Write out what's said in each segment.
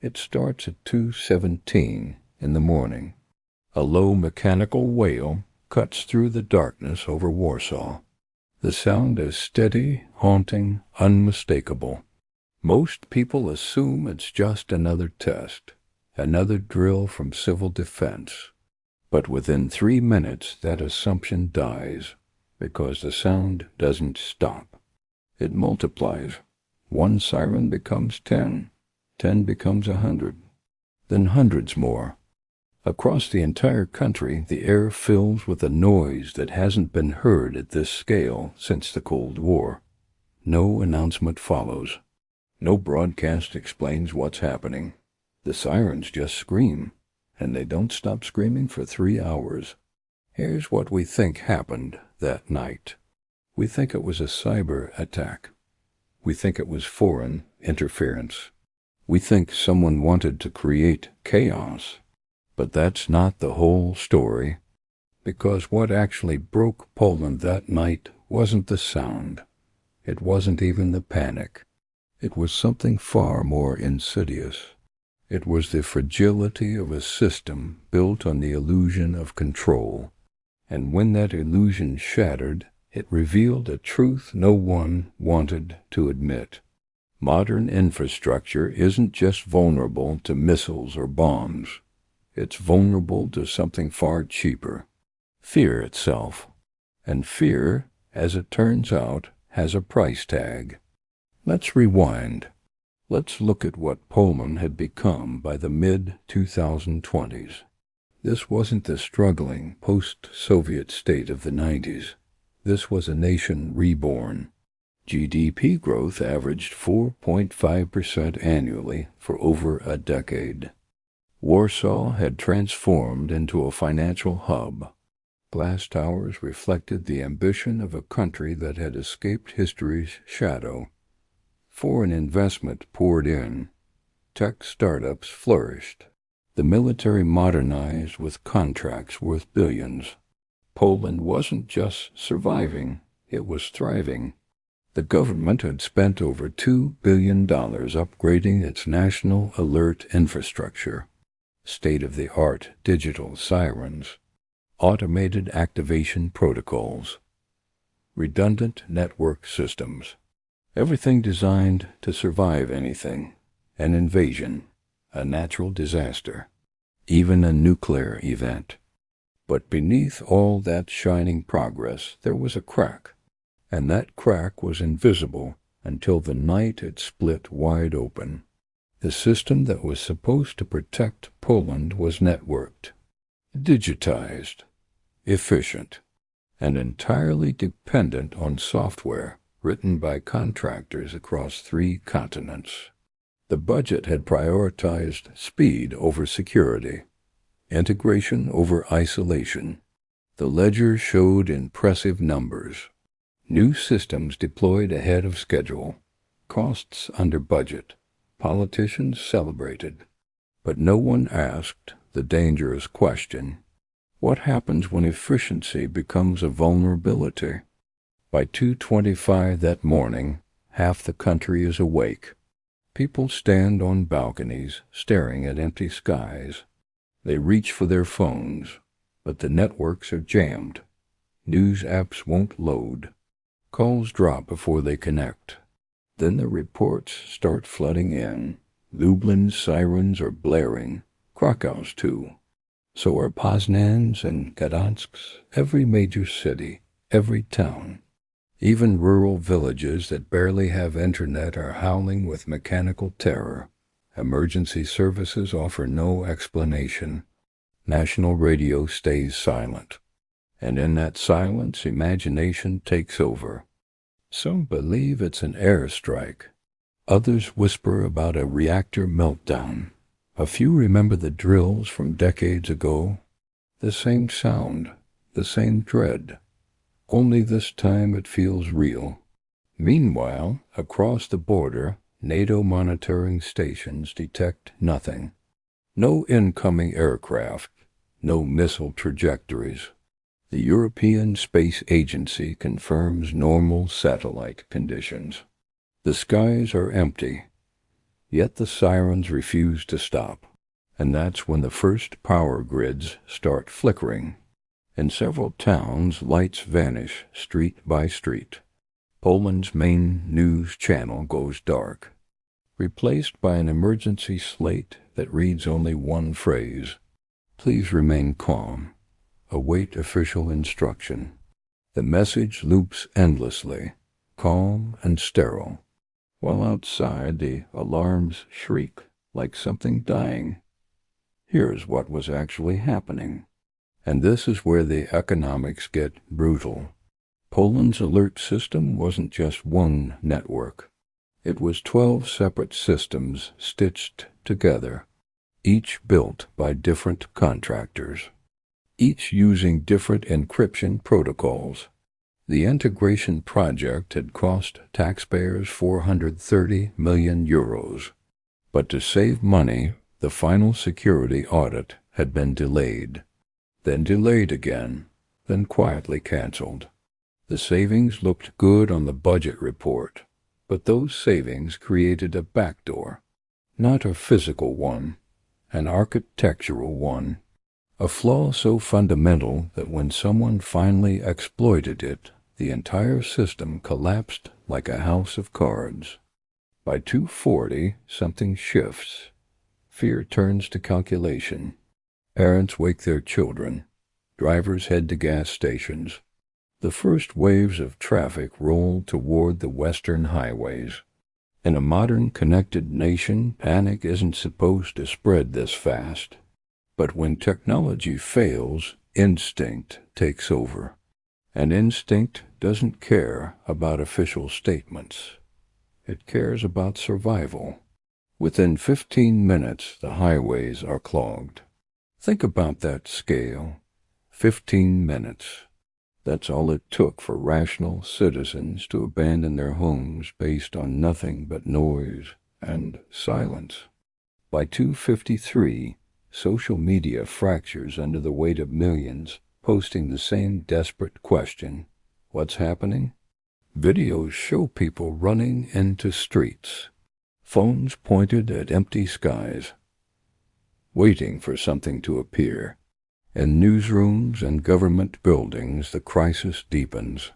It starts at 2:17 in the morning. A low mechanical wail cuts through the darkness over Warsaw. The sound is steady, haunting, unmistakable. Most people assume it's just another test, another drill from civil defense. But within 3 minutes that assumption dies, because the sound doesn't stop. It multiplies. One siren becomes 10, 10 becomes 100, then hundreds more. Across the entire country, the air fills with a noise that hasn't been heard at this scale since the Cold War. No announcement follows. No broadcast explains what's happening. The sirens just scream, and they don't stop screaming for 3 hours. Here's what we think happened that night. We think it was a cyber attack. We think it was foreign interference. We think someone wanted to create chaos. But that's not the whole story, because what actually broke Poland that night wasn't the sound. It wasn't even the panic. It was something far more insidious. It was the fragility of a system built on the illusion of control. And when that illusion shattered, it revealed a truth no one wanted to admit. Modern infrastructure isn't just vulnerable to missiles or bombs. It's vulnerable to something far cheaper, fear itself. And fear, as it turns out, has a price tag. Let's rewind. Let's look at what Poland had become by the mid-2020s. This wasn't the struggling post-Soviet state of the 90s. This was a nation reborn. GDP growth averaged 4.5% annually for over a decade. Warsaw had transformed into a financial hub. Glass towers reflected the ambition of a country that had escaped history's shadow. Foreign investment poured in. Tech startups flourished. The military modernized with contracts worth billions. Poland wasn't just surviving, it was thriving. The government had spent over $2 billion upgrading its national alert infrastructure. State-of-the-art digital sirens, automated activation protocols, redundant network systems, everything designed to survive anything, an invasion, a natural disaster, even a nuclear event. But beneath all that shining progress there was a crack, and that crack was invisible until the night it split wide open. The system that was supposed to protect Poland was networked, digitized, efficient, and entirely dependent on software written by contractors across 3 continents. The budget had prioritized speed over security, integration over isolation. The ledger showed impressive numbers. New systems deployed ahead of schedule, costs under budget. Politicians celebrated, but no one asked the dangerous question, what happens when efficiency becomes a vulnerability? By 2:25 that morning, half the country is awake. People stand on balconies, staring at empty skies. They reach for their phones, but the networks are jammed. News apps won't load. Calls drop before they connect. Then the reports start flooding in. Lublin's sirens are blaring, Krakow's too. So are Poznan's and Gdansk's, every major city, every town. Even rural villages that barely have internet are howling with mechanical terror. Emergency services offer no explanation. National radio stays silent. And in that silence, imagination takes over. Some believe it's an airstrike. Others whisper about a reactor meltdown. A few remember the drills from decades ago. The same sound, the same dread. Only this time it feels real. Meanwhile, across the border, NATO monitoring stations detect nothing. No incoming aircraft, no missile trajectories. The European Space Agency confirms normal satellite conditions. The skies are empty. Yet the sirens refuse to stop, and that's when the first power grids start flickering. In several towns, lights vanish street by street. Poland's main news channel goes dark, replaced by an emergency slate that reads only one phrase: "Please remain calm. Await official instruction." The message loops endlessly, calm and sterile, while outside the alarms shriek like something dying. Here's what was actually happening. And this is where the economics get brutal. Poland's alert system wasn't just one network. It was 12 separate systems stitched together, each built by different contractors, each using different encryption protocols. The integration project had cost taxpayers 430 million euros. But to save money, the final security audit had been delayed, then delayed again, then quietly canceled. The savings looked good on the budget report, but those savings created a backdoor, not a physical one, an architectural one, a flaw so fundamental that when someone finally exploited it, the entire system collapsed like a house of cards. By 2:40, something shifts. Fear turns to calculation. Parents wake their children. Drivers head to gas stations. The first waves of traffic roll toward the western highways. In a modern connected nation, panic isn't supposed to spread this fast. But when technology fails, instinct takes over. And instinct doesn't care about official statements. It cares about survival. Within 15 minutes, the highways are clogged. Think about that scale. 15 minutes. That's all it took for rational citizens to abandon their homes based on nothing but noise and silence. By 2:53, social media fractures under the weight of millions posting the same desperate question: what's happening? Videos show people running into streets, phones pointed at empty skies, waiting for something to appear. In newsrooms and government buildings, the crisis deepens.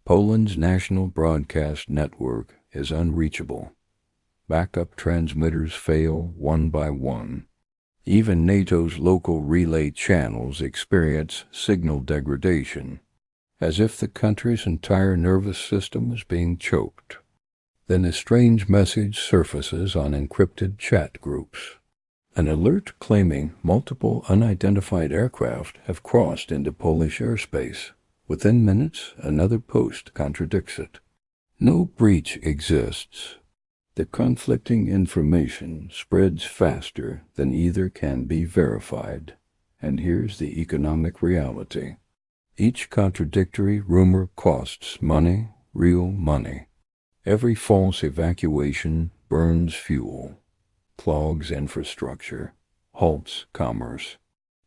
Poland's national broadcast network is unreachable. Backup transmitters fail one by one. Even NATO's local relay channels experience signal degradation, as if the country's entire nervous system is being choked. Then a strange message surfaces on encrypted chat groups. An alert claiming multiple unidentified aircraft have crossed into Polish airspace. Within minutes, another post contradicts it. No breach exists. The conflicting information spreads faster than either can be verified. And here's the economic reality. Each contradictory rumor costs money, real money. Every false evacuation burns fuel, clogs infrastructure, halts commerce.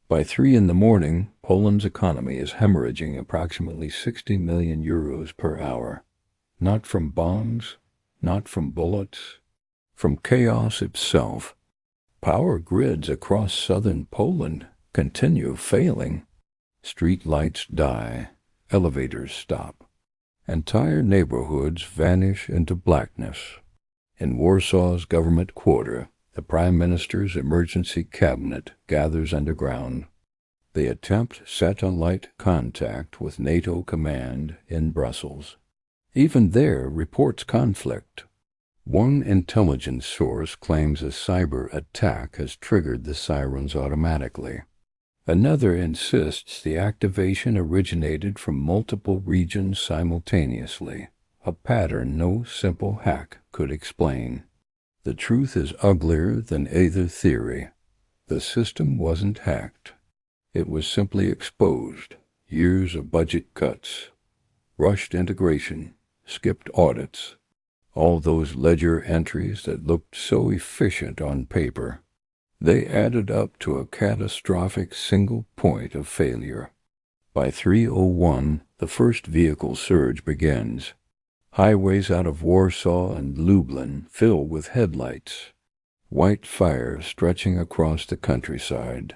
By 3 a.m, Poland's economy is hemorrhaging approximately 60 million euros per hour. Not from bombs, not from bullets, from chaos itself. Power grids across southern Poland continue failing. Street lights die, elevators stop. Entire neighborhoods vanish into blackness. In Warsaw's government quarter, the Prime Minister's emergency cabinet gathers underground. They attempt satellite contact with NATO command in Brussels. Even there, reports conflict. One intelligence source claims a cyber attack has triggered the sirens automatically. Another insists the activation originated from multiple regions simultaneously, a pattern no simple hack could explain. The truth is uglier than either theory. The system wasn't hacked. It was simply exposed. Years of budget cuts, rushed integration, skipped audits, all those ledger entries that looked so efficient on paper. They added up to a catastrophic single point of failure. By 3:01, the first vehicle surge begins. Highways out of Warsaw and Lublin fill with headlights. white fire stretching across the countryside.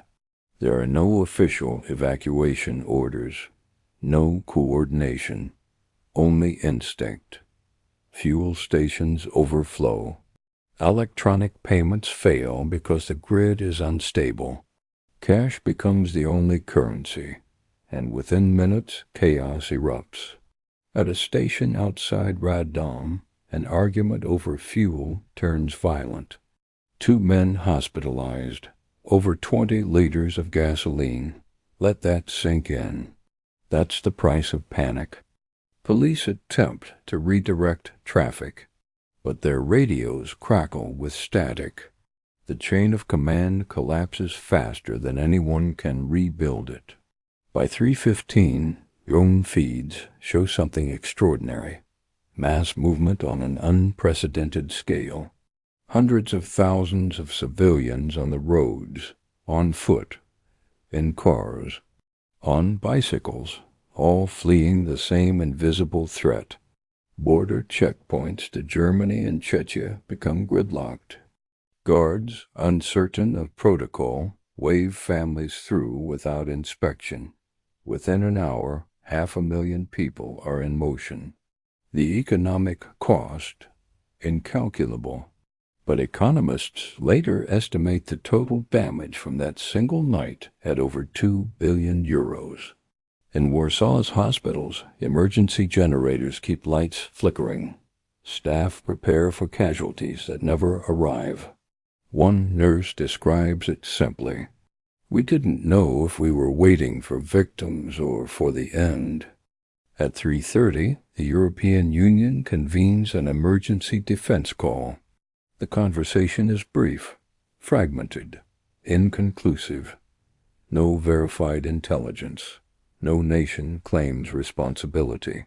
There are no official evacuation orders, no coordination, only instinct. Fuel stations overflow. Electronic payments fail because the grid is unstable. Cash becomes the only currency, and within minutes chaos erupts. At a station outside Radom, an argument over fuel turns violent. 2 men hospitalized, over 20 liters of gasoline. Let that sink in. That's the price of panic. Police attempt to redirect traffic, but their radios crackle with static. The chain of command collapses faster than anyone can rebuild it. By 3:15, drone feeds show something extraordinary. Mass movement on an unprecedented scale. Hundreds of thousands of civilians on the roads, on foot, in cars, on bicycles, all fleeing the same invisible threat. Border checkpoints to Germany and Czechia become gridlocked. Guards, uncertain of protocol, wave families through without inspection. Within an hour, 500,000 people are in motion. The economic cost, incalculable. But economists later estimate the total damage from that single night at over 2 billion euros. In Warsaw's hospitals, emergency generators keep lights flickering. Staff prepare for casualties that never arrive. One nurse describes it simply. We didn't know if we were waiting for victims or for the end. At 3:30, the European Union convenes an emergency defense call. The conversation is brief, fragmented, inconclusive. No verified intelligence. No nation claims responsibility.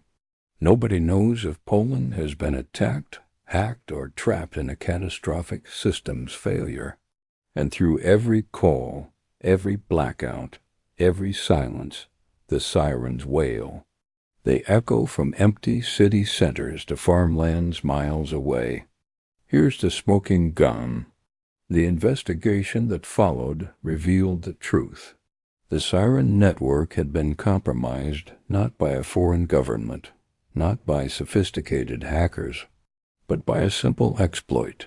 Nobody knows if Poland has been attacked, hacked, or trapped in a catastrophic systems failure. And through every call, every blackout, every silence, the sirens wail. They echo from empty city centers to farmlands miles away. Here's the smoking gun. The investigation that followed revealed the truth. The siren network had been compromised not by a foreign government, not by sophisticated hackers, but by a simple exploit.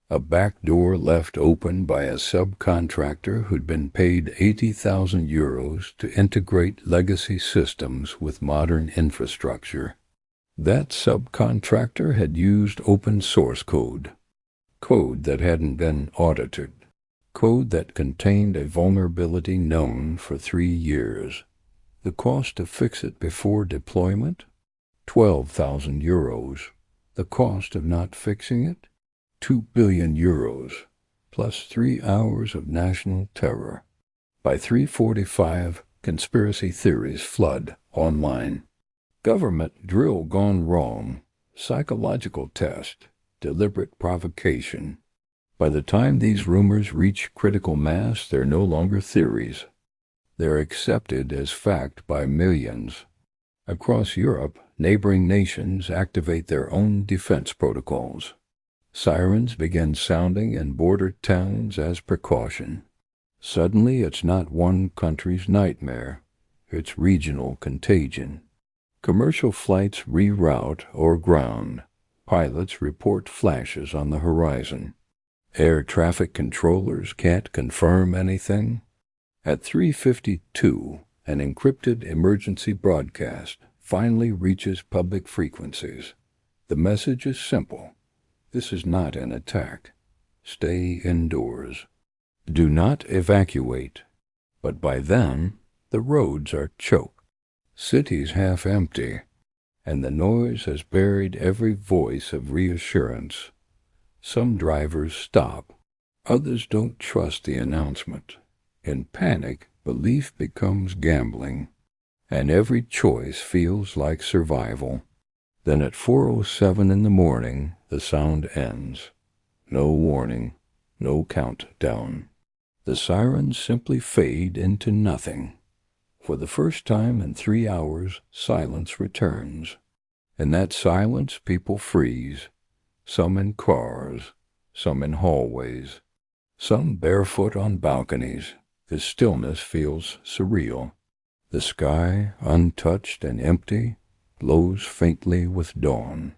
A back door left open by a subcontractor who'd been paid 80,000 euros to integrate legacy systems with modern infrastructure. That subcontractor had used open source code that hadn't been audited, code that contained a vulnerability known for 3 years. The cost to fix it before deployment? 12,000 euros. The cost of not fixing it? 2 billion euros, plus 3 hours of national terror. By 3:45, conspiracy theories flood online. Government drill gone wrong, psychological test, deliberate provocation. By the time these rumors reach critical mass, they're no longer theories. They're accepted as fact by millions. Across Europe, neighboring nations activate their own defense protocols. Sirens begin sounding in border towns as precaution. Suddenly, it's not one country's nightmare. It's regional contagion. Commercial flights reroute or ground. Pilots report flashes on the horizon. Air traffic controllers can't confirm anything. At 3:52, an encrypted emergency broadcast finally reaches public frequencies. The message is simple. This is not an attack. Stay indoors. Do not evacuate. But by then, the roads are choked. Cities half empty, and the noise has buried every voice of reassurance. Some drivers stop. Others don't trust the announcement. In panic, belief becomes gambling, and every choice feels like survival. Then at 4:07 in the morning, the sound ends. No warning, no countdown. The sirens simply fade into nothing. For the first time in 3 hours, silence returns. In that silence, people freeze, some in cars, some in hallways, some barefoot on balconies. The stillness feels surreal. The sky, untouched and empty, glows faintly with dawn.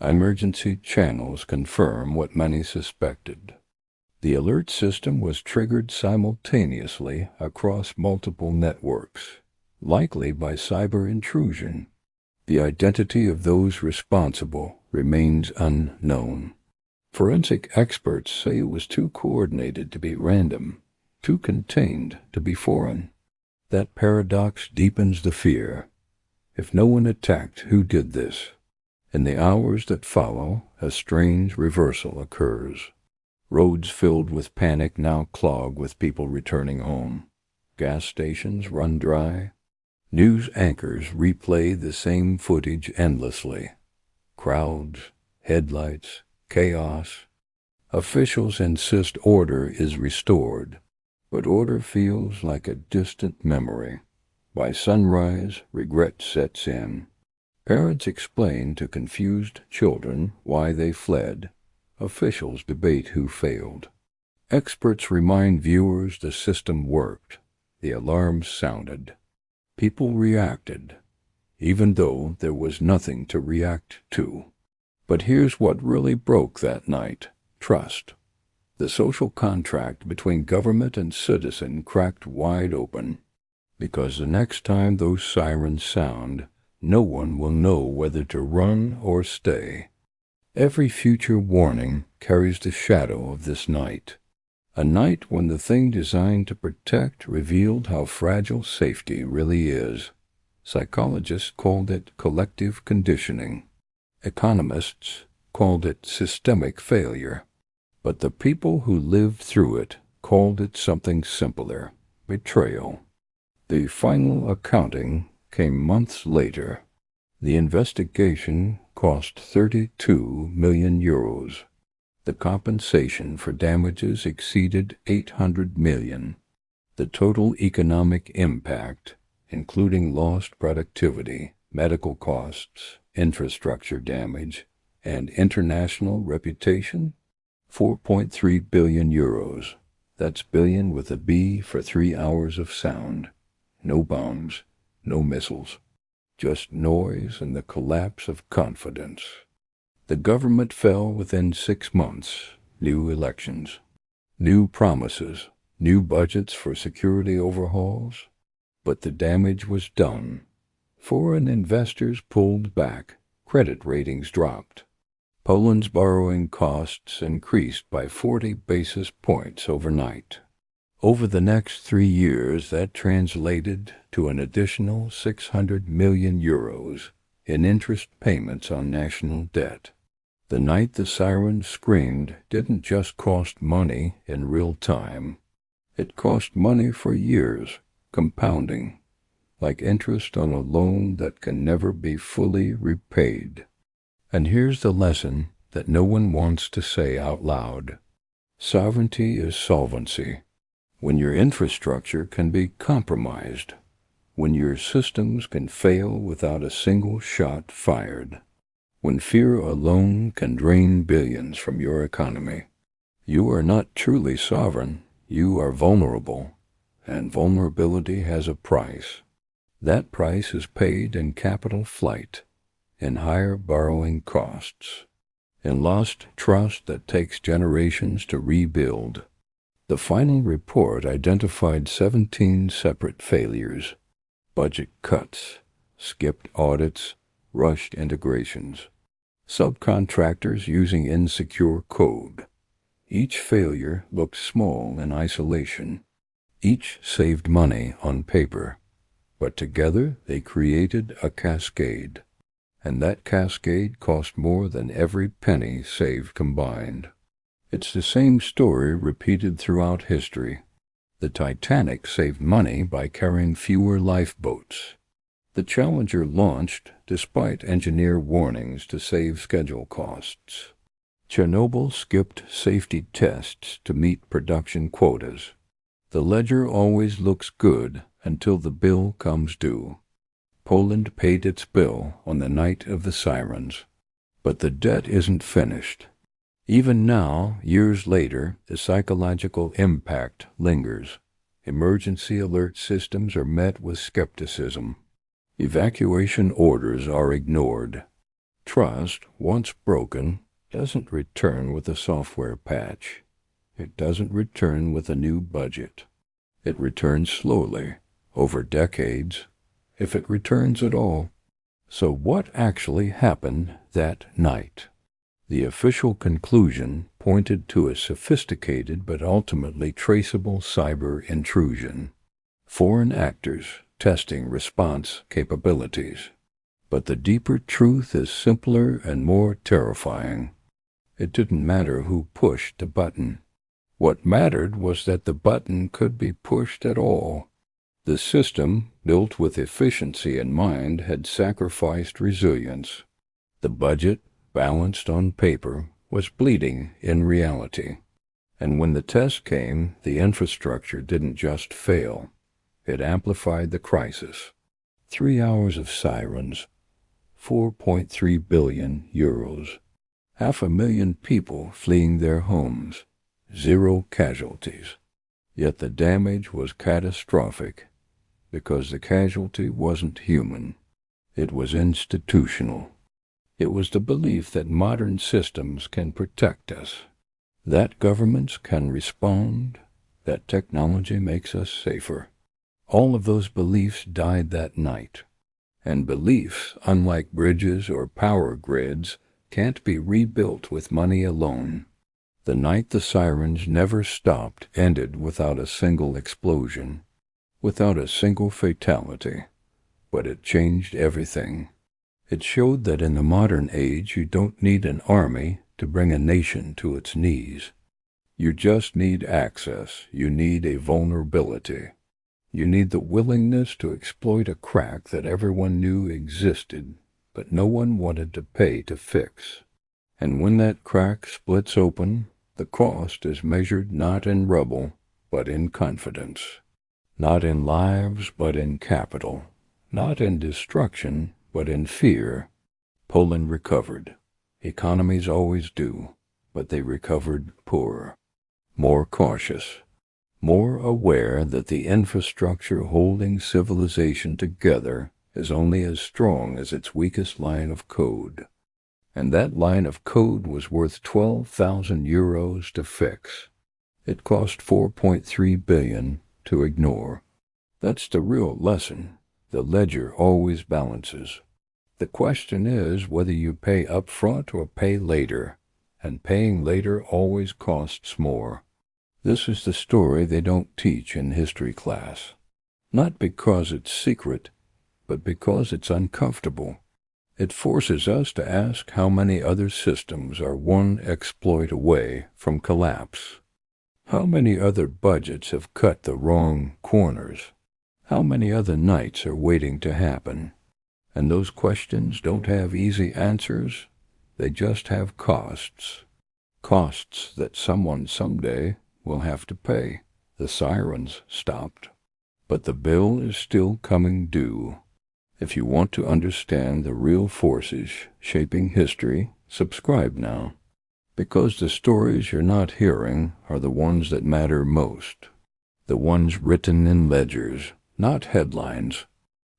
Emergency channels confirm what many suspected. The alert system was triggered simultaneously across multiple networks, likely by cyber intrusion. The identity of those responsible remains unknown. Forensic experts say it was too coordinated to be random, too contained to be foreign. That paradox deepens the fear. If no one attacked, who did this? In the hours that follow, a strange reversal occurs. Roads filled with panic now clog with people returning home. Gas stations run dry. News anchors replay the same footage endlessly. Crowds, headlights, chaos. Officials insist order is restored, but order feels like a distant memory. By sunrise, regret sets in. Parents explain to confused children why they fled. Officials debate who failed. Experts remind viewers the system worked. The alarms sounded. People reacted, even though there was nothing to react to. But here's what really broke that night: trust. The social contract between government and citizen cracked wide open. Because the next time those sirens sound, no one will know whether to run or stay. Every future warning carries the shadow of this night. A night when the thing designed to protect revealed how fragile safety really is. Psychologists called it collective conditioning. Economists called it systemic failure. But the people who lived through it called it something simpler: betrayal. The final accounting came months later. The investigation cost 32 million euros. The compensation for damages exceeded 800 million. The total economic impact, including lost productivity, medical costs, infrastructure damage, and international reputation, 4.3 billion euros. That's billion with a B for 3 hours of sound. No bombs, no missiles. Just noise and the collapse of confidence. The government fell within 6 months. New elections, new promises, new budgets for security overhauls. But the damage was done. Foreign investors pulled back. Credit ratings dropped. Poland's borrowing costs increased by 40 basis points overnight. Over the next 3 years, that translated to an additional 600 million euros in interest payments on national debt. The night the sirens screamed didn't just cost money in real time. It cost money for years, compounding, like interest on a loan that can never be fully repaid. And here's the lesson that no one wants to say out loud. Sovereignty is solvency. When your infrastructure can be compromised, when your systems can fail without a single shot fired, when fear alone can drain billions from your economy, you are not truly sovereign, you are vulnerable, and vulnerability has a price. That price is paid in capital flight, in higher borrowing costs, in lost trust that takes generations to rebuild. The final report identified 17 separate failures: budget cuts, skipped audits, rushed integrations, subcontractors using insecure code. Each failure looked small in isolation. Each saved money on paper, but together they created a cascade. And that cascade cost more than every penny saved combined. It's the same story repeated throughout history. The Titanic saved money by carrying fewer lifeboats. The Challenger launched despite engineer warnings to save schedule costs. Chernobyl skipped safety tests to meet production quotas. The ledger always looks good until the bill comes due. Poland paid its bill on the night of the sirens. But the debt isn't finished. Even now, years later, the psychological impact lingers. Emergency alert systems are met with skepticism. Evacuation orders are ignored. Trust, once broken, doesn't return with a software patch. It doesn't return with a new budget. It returns slowly, over decades, if it returns at all. So what actually happened that night? The official conclusion pointed to a sophisticated but ultimately traceable cyber intrusion. Foreign actors testing response capabilities. But the deeper truth is simpler and more terrifying. It didn't matter who pushed the button. What mattered was that the button could be pushed at all. The system, built with efficiency in mind, had sacrificed resilience. The budget, balanced on paper, was bleeding in reality. And when the test came, the infrastructure didn't just fail. It amplified the crisis. 3 hours of sirens, 4.3 billion euros, 500,000 people fleeing their homes, 0 casualties. Yet the damage was catastrophic, because the casualty wasn't human. It was institutional. It was the belief that modern systems can protect us, that governments can respond, that technology makes us safer. All of those beliefs died that night. And beliefs, unlike bridges or power grids, can't be rebuilt with money alone. The night the sirens never stopped ended without a single explosion, without a single fatality. But it changed everything. It showed that in the modern age you don't need an army to bring a nation to its knees. You just need access. You need a vulnerability. You need the willingness to exploit a crack that everyone knew existed, but no one wanted to pay to fix. And when that crack splits open, the cost is measured not in rubble, but in confidence. Not in lives, but in capital. Not in destruction, but in fear. Poland recovered. Economies always do, but they recovered poorer, more cautious, more aware that the infrastructure holding civilization together is only as strong as its weakest line of code. And that line of code was worth 12,000 euros to fix. It cost 4.3 billion to ignore. That's the real lesson. The ledger always balances. The question is whether you pay up front or pay later, and paying later always costs more. This is the story they don't teach in history class. Not because it's secret, but because it's uncomfortable. It forces us to ask how many other systems are one exploit away from collapse. How many other budgets have cut the wrong corners? How many other nights are waiting to happen? And those questions don't have easy answers. They just have costs. Costs that someone someday will have to pay. The sirens stopped, but the bill is still coming due. If you want to understand the real forces shaping history, subscribe now, because the stories you're not hearing are the ones that matter most. The ones written in ledgers, not headlines.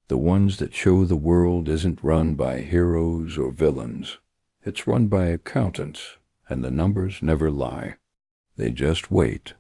The ones that show the world isn't run by heroes or villains. It's run by accountants, and the numbers never lie. They just wait.